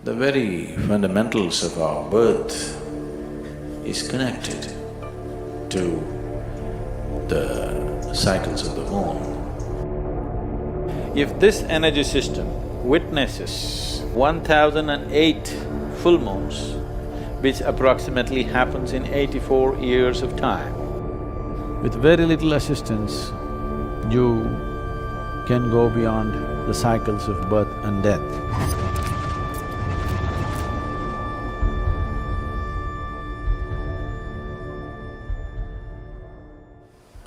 The very fundamentals of our birth is connected to the cycles of the moon. If this energy system witnesses 1008 full moons, which approximately happens in 84 years of time, with very little assistance, you can go beyond the cycles of birth and death.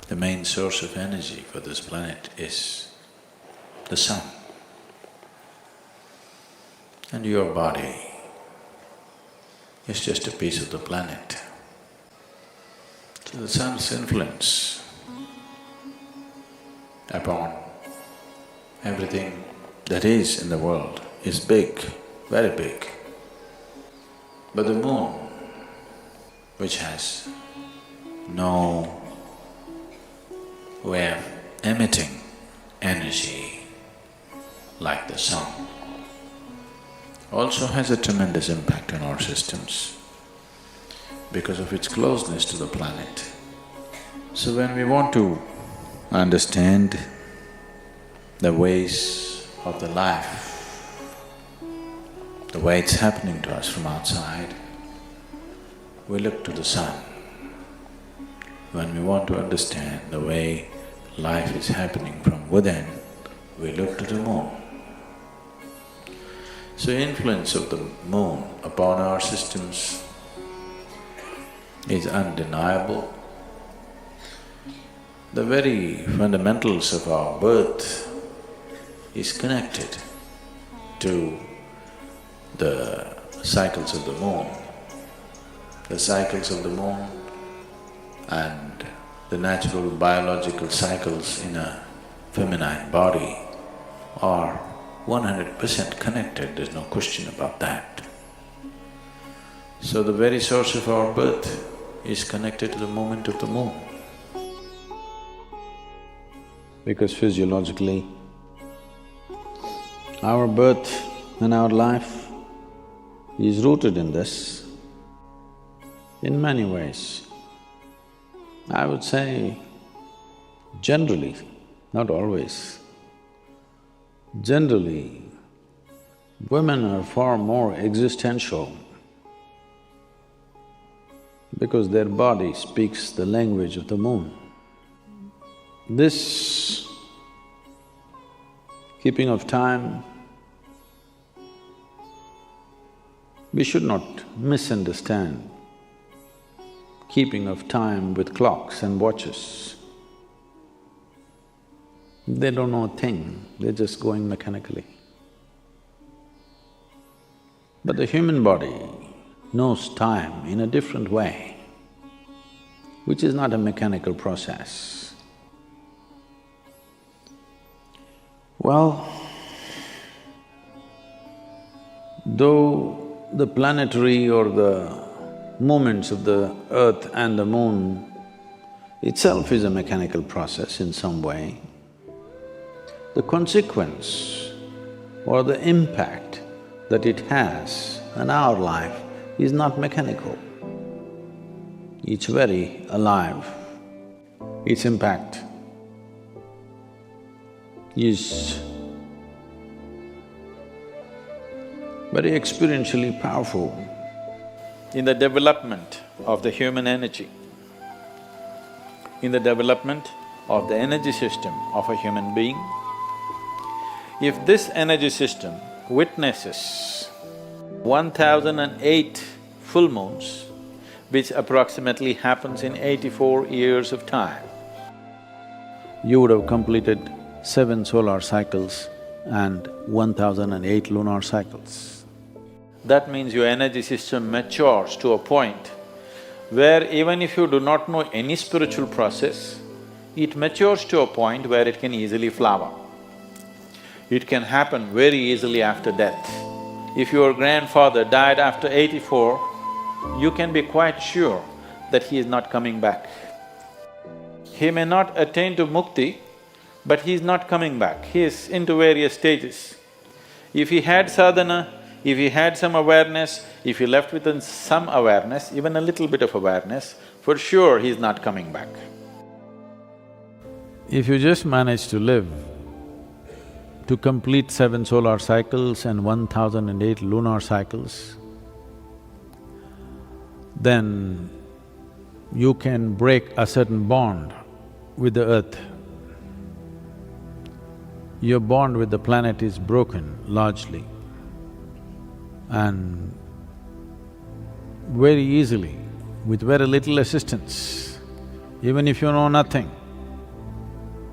The main source of energy for this planet is the sun. And your body is just a piece of the planet. So the sun's influence upon everything that is in the world is big, very big. But the moon, which has no way of emitting energy like the sun, also has a tremendous impact on our systems because of its closeness to the planet. So when we want to understand the ways of the life, the way it's happening to us from outside, we look to the sun. When we want to understand the way life is happening from within, we look to the moon. So influence of the moon upon our systems is undeniable. The very fundamentals of our birth is connected to the cycles of the moon. The cycles of the moon and the natural biological cycles in a feminine body are 100% connected, there's no question about that. So the very source of our birth is connected to the movement of the moon. Because physiologically, our birth and our life is rooted in this in many ways. I would say generally, not always, generally, women are far more existential because their body speaks the language of the moon. This keeping of time, we should not misunderstand keeping of time with clocks and watches. They don't know a thing, they're just going mechanically. But the human body knows time in a different way, which is not a mechanical process. Well, though the planetary or the movements of the earth and the moon itself is a mechanical process in some way, the consequence or the impact that it has on our life is not mechanical. It's very alive. Its impact is very experientially powerful in the development of the human energy, in the development of the energy system of a human being. If this energy system witnesses 1008 full moons, which approximately happens in 84 years of time, you would have completed 7 solar cycles and 1008 lunar cycles. That means your energy system matures to a point where even if you do not know any spiritual process, it matures to a point where it can easily flower. It can happen very easily after death. If your grandfather died after 84, you can be quite sure that he is not coming back. He may not attain to mukti, but he is not coming back, he is into various stages. If he had sadhana, If he had some awareness, if he left with some awareness, even a little bit of awareness, for sure he's not coming back. If you just manage to live to complete 7 solar cycles and 1008 lunar cycles, then you can break a certain bond with the earth. Your bond with the planet is broken largely, and very easily, with very little assistance, even if you know nothing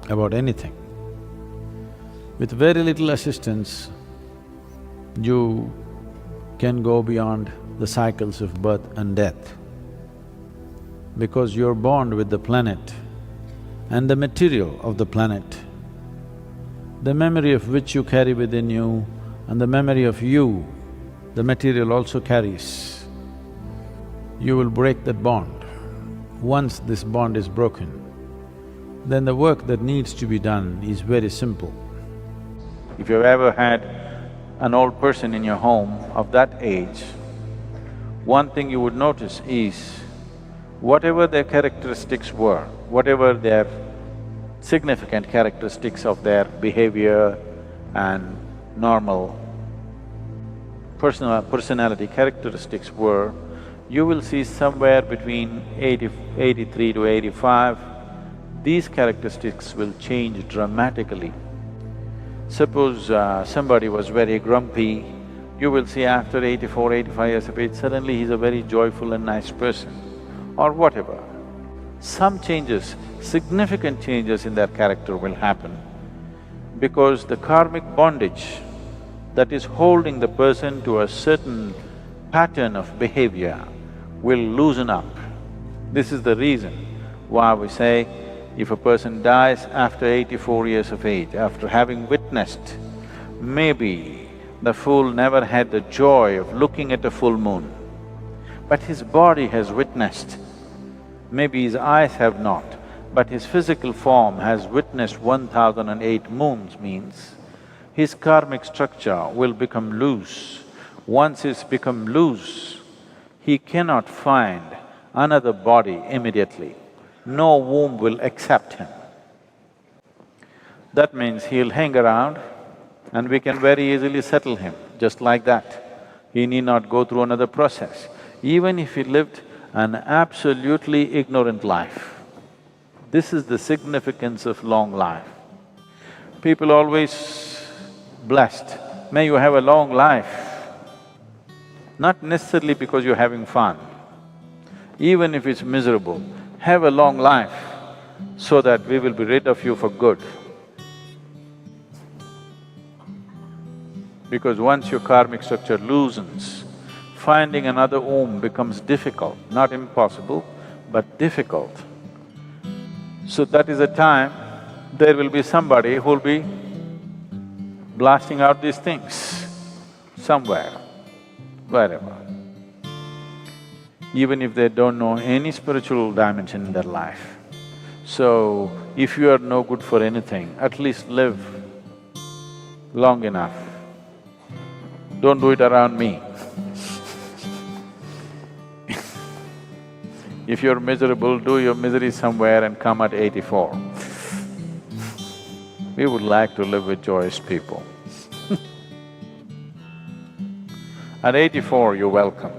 about anything, with very little assistance, you can go beyond the cycles of birth and death. Because your bond with the planet and the material of the planet, the memory of which you carry within you and the memory of you, the material also carries, you will break that bond. Once this bond is broken, then the work that needs to be done is very simple. If you've ever had an old person in your home of that age, one thing you would notice is whatever their characteristics were, whatever their significant characteristics of their behavior and normal personality characteristics were, you will see somewhere between 83 to 85, these characteristics will change dramatically. Suppose somebody was very grumpy, you will see after 84, 85 years of age, suddenly he's a very joyful and nice person, or whatever. Some changes, significant changes in their character will happen because the karmic bondage that is holding the person to a certain pattern of behavior will loosen up. This is the reason why we say, if a person dies after 84 years of age, after having witnessed, maybe the fool never had the joy of looking at a full moon, but his body has witnessed. Maybe his eyes have not, but his physical form has witnessed 1008 moons, means his karmic structure will become loose. Once it's become loose, he cannot find another body immediately. No womb will accept him. That means he'll hang around and we can very easily settle him, just like that. He need not go through another process. Even if he lived an absolutely ignorant life, this is the significance of long life. People always blessed, may you have a long life, not necessarily because you're having fun. Even if it's miserable, have a long life so that we will be rid of you for good. Because once your karmic structure loosens, finding another womb becomes difficult, not impossible, but difficult. So that is a time there will be somebody who'll be blasting out these things somewhere, wherever. Even if they don't know any spiritual dimension in their life. So, if you are no good for anything, at least live long enough. Don't do it around me. If you're miserable, do your misery somewhere and come at 84. We would like to live with joyous people. At 84, you're welcome.